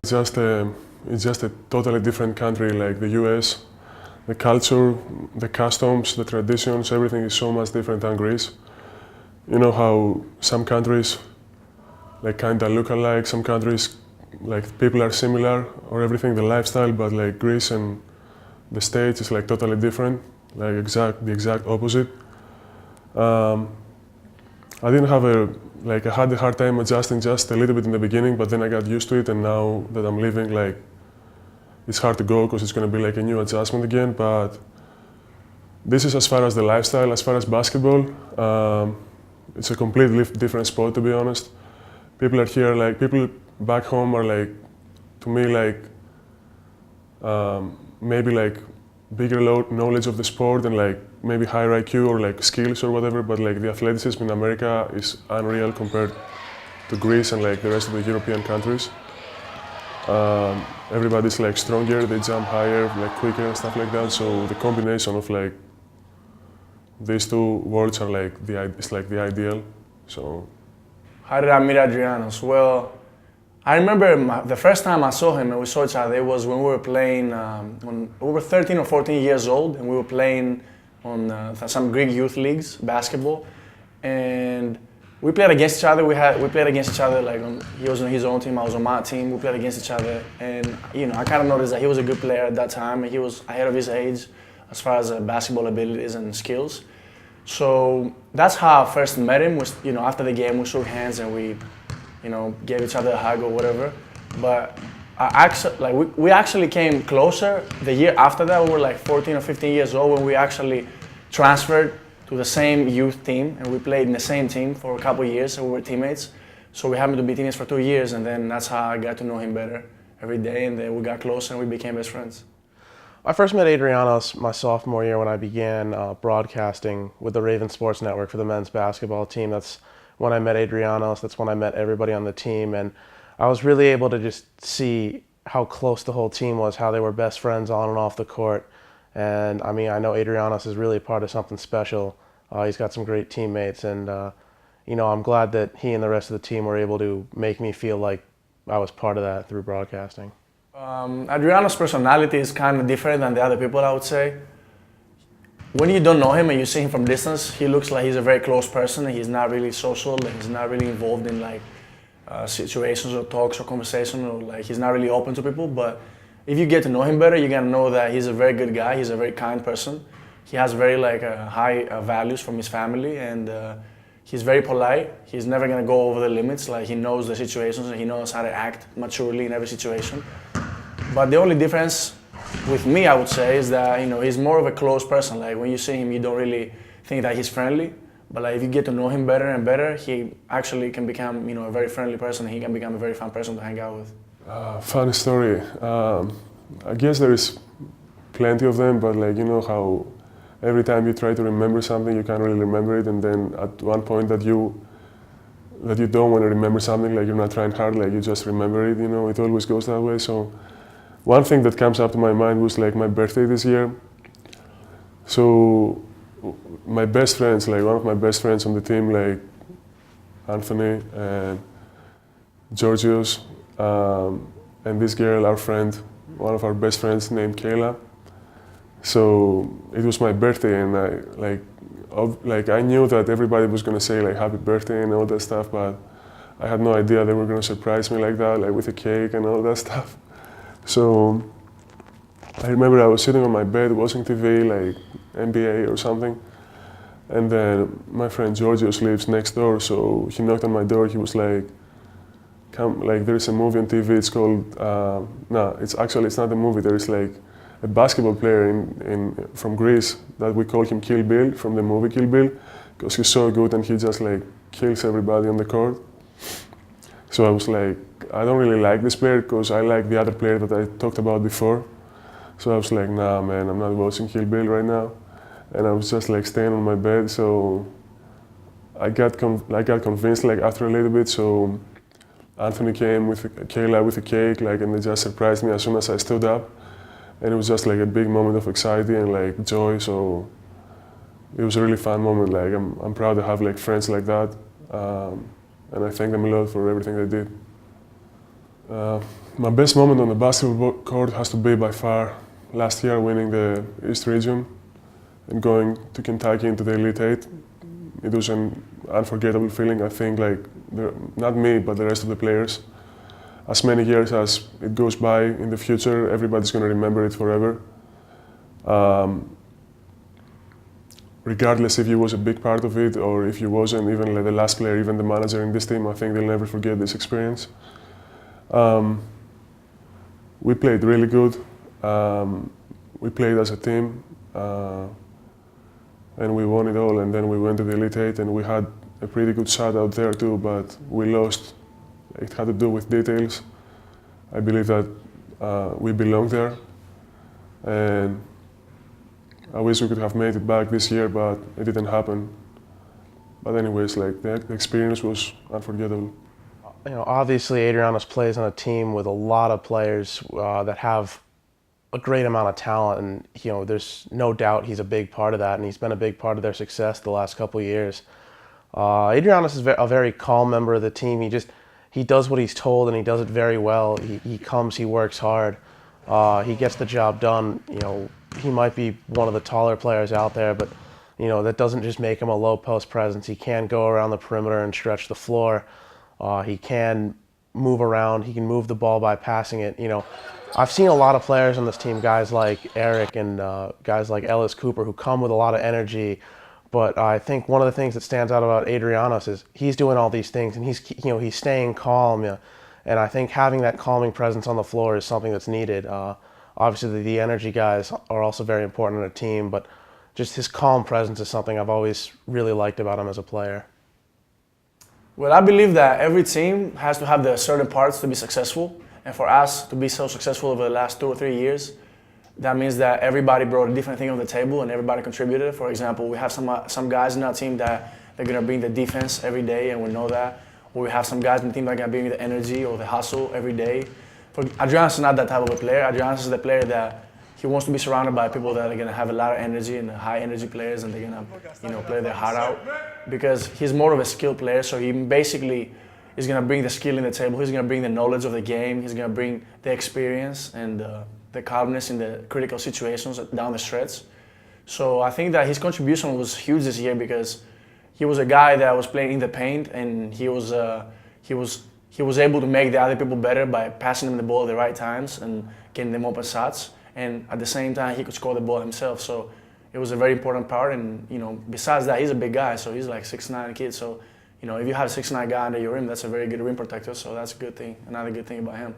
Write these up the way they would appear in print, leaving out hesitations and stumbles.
It's just a totally different country, like the US. The culture, the customs, the traditions, everything is so much different than Greece. You know how some countries like kinda look alike, some countries like people are similar or everything, the lifestyle, but like Greece and the States is like totally different, like the exact opposite. I didn't have I had a hard time adjusting just a little bit in the beginning, but then I got used to it, and now that I'm leaving, like, it's hard to go because it's going to be like a new adjustment again. But this is as far as the lifestyle. As far as basketball, it's a completely different sport, to be honest. People are here, like, people back home are like, to me, like, maybe like bigger knowledge of the sport and like maybe higher IQ or like skills or whatever, but like the athleticism in America is unreal compared to Greece and like the rest of the European countries. Everybody's like stronger, they jump higher, like quicker and stuff like that. So the combination of like these two worlds are like it's like the ideal. So how did I meet Adrianos? Well, I remember the first time I saw him and we saw each other, it was when we were playing, when we were 13 or 14 years old, and we were playing on some Greek youth leagues, basketball, and we played against each other. We played against each other, like he was on his own team, I was on my team. We played against each other, and you know, I kind of noticed that he was a good player at that time, and he was ahead of his age as far as basketball abilities and skills. So that's how I first met him. Was, you know, after the game we shook hands and we, you know, gave each other a hug or whatever. But we actually came closer the year after that. We were like 14 or 15 years old when we actually transferred to the same youth team, and we played in the same team for a couple of years, and we were teammates. So we happened to be teammates for 2 years, and then that's how I got to know him better every day, and then we got closer and we became best friends. I first met Adrianos my sophomore year when I began broadcasting with the Raven Sports Network for the men's basketball team. That's when I met Adrianos, that's when I met everybody on the team, and I was really able to just see how close the whole team was, how they were best friends on and off the court. And I mean, I know Adrianos is really part of something special. He's got some great teammates, and you know, I'm glad that he and the rest of the team were able to make me feel like I was part of that through broadcasting. Adrianos' personality is kind of different than the other people, I would say. When you don't know him and you see him from distance, he looks like he's a very close person. He's not really social, and he's not really involved in like situations or talks or conversations, or like he's not really open to people. But if you get to know him better, you're gonna know that he's a very good guy. He's a very kind person. He has very like high values from his family, and he's very polite. He's never gonna go over the limits. Like, he knows the situations and he knows how to act maturely in every situation. But the only difference with me, I would say, is that, you know, he's more of a close person. Like, when you see him, you don't really think that he's friendly. But like, if you get to know him better and better, he actually can become, you know, a very friendly person. He can become a very fun person to hang out with. Funny story. I guess there is plenty of them, but like, you know how every time you try to remember something, you can't really remember it, and then at one point that you don't want to remember something, like you're not trying hard, like you just remember it, you know, it always goes that way. So one thing that comes up to my mind was like my birthday this year. So my best friends, like one of my best friends on the team, like Anthony and Georgios, and this girl, our friend, one of our best friends named Kayla. So it was my birthday, and I knew that everybody was gonna say like happy birthday and all that stuff, but I had no idea they were gonna surprise me like that, like with a cake and all that stuff. So I remember I was sitting on my bed watching TV, like NBA or something, and then my friend Georgios lives next door, so he knocked on my door. He was like, "Come, like there's a movie on TV. It's called it's not a movie. There's like a basketball player from Greece that we call him Kill Bill, from the movie Kill Bill, because he's so good and he just like kills everybody on the court." So I was like, I don't really like this player because I like the other player that I talked about before. So I was like, nah man, I'm not watching Kill Bill right now. And I was just like staying on my bed. So I got convinced like after a little bit. So Anthony came with Kayla with a cake, like, and they just surprised me as soon as I stood up. And it was just like a big moment of anxiety and like joy. So it was a really fun moment. Like, I'm proud to have like friends like that. And I thank them a lot for everything they did. My best moment on the basketball court has to be by far last year winning the East Region and going to Kentucky into the Elite Eight. It was an unforgettable feeling. I think not me, but the rest of the players. As many years as it goes by in the future, everybody's going to remember it forever. Regardless if you was a big part of it or if you wasn't, even like the last player, even the manager in this team, I think they'll never forget this experience. We played really good. We played as a team, and we won it all. And then we went to the Elite Eight, and we had a pretty good shot out there too, but we lost. It had to do with details. I believe that we belong there, and I wish we could have made it back this year, but it didn't happen. But anyways, like the experience was unforgettable. You know, obviously Adrianos plays on a team with a lot of players that have a great amount of talent, and you know, there's no doubt he's a big part of that, and he's been a big part of their success the last couple of years. Adrianos is a very calm member of the team. He does what he's told, and he does it very well. He comes, he works hard, he gets the job done. You know, he might be one of the taller players out there, but you know, that doesn't just make him a low post presence. He can go around the perimeter and stretch the floor. He can move around. He can move the ball by passing it. You know, I've seen a lot of players on this team, guys like Eric and guys like Ellis Cooper, who come with a lot of energy. But I think one of the things that stands out about Adrianos is he's doing all these things, and he's staying calm. Yeah. And I think having that calming presence on the floor is something that's needed. Obviously, the energy guys are also very important in a team, but just his calm presence is something I've always really liked about him as a player. Well, I believe that every team has to have the certain parts to be successful. And for us to be so successful over the last 2 or 3 years, that means that everybody brought a different thing on the table and everybody contributed. For example, we have some guys in our team that they're going to bring the defense every day, and we know that. Or we have some guys in the team that are going to bring the energy or the hustle every day. Adrianos is not that type of a player. Adrianos is the player that he wants to be surrounded by people that are going to have a lot of energy and high energy players, and they're going to play their heart out, because he's more of a skilled player. So he basically is going to bring the skill in the table. He's going to bring the knowledge of the game. He's going to bring the experience and the calmness in the critical situations down the stretch. So I think that his contribution was huge this year, because he was a guy that was playing in the paint, and he was able to make the other people better by passing them the ball at the right times and getting them open shots. And at the same time, he could score the ball himself. So it was a very important part. And you know, besides that, he's a big guy. So he's like 6'9" kid. So you know, if you have a 6'9" guy under your rim, that's a very good rim protector. So that's a good thing. Another good thing about him.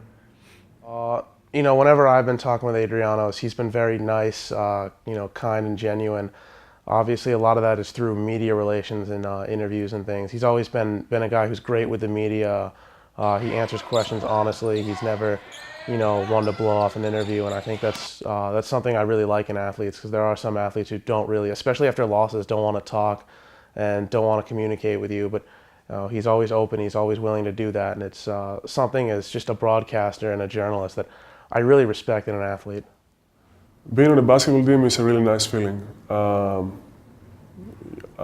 You know, whenever I've been talking with Adrianos, he's been very nice, you know, kind and genuine. Obviously, a lot of that is through media relations and interviews and things. He's always been a guy who's great with the media. He answers questions honestly. He's never, you know, one to blow off an interview, and I think that's something I really like in athletes, because there are some athletes who don't really, especially after losses, don't want to talk and don't want to communicate with you. But he's always open. He's always willing to do that, and it's something as just a broadcaster and a journalist that I really respect in an athlete. Being on a basketball team is a really nice feeling. I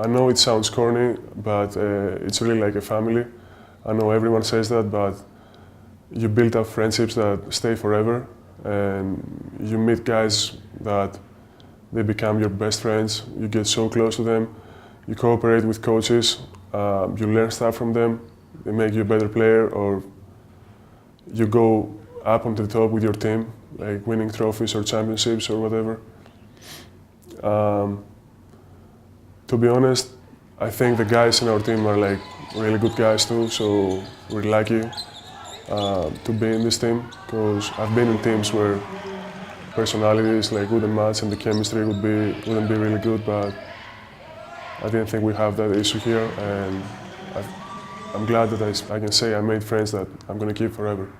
know it sounds corny, but it's really like a family. I know everyone says that, but you build up friendships that stay forever, and you meet guys that they become your best friends. You get so close to them. You cooperate with coaches. You learn stuff from them. They make you a better player, or you go up onto the top with your team, like winning trophies or championships or whatever. To be honest, I think the guys in our team are like really good guys too, so we're lucky to be in this team, because I've been in teams where personalities like wouldn't match and the chemistry wouldn't be really good, but I didn't think we have that issue here, and I'm glad that I can say I made friends that I'm going to keep forever.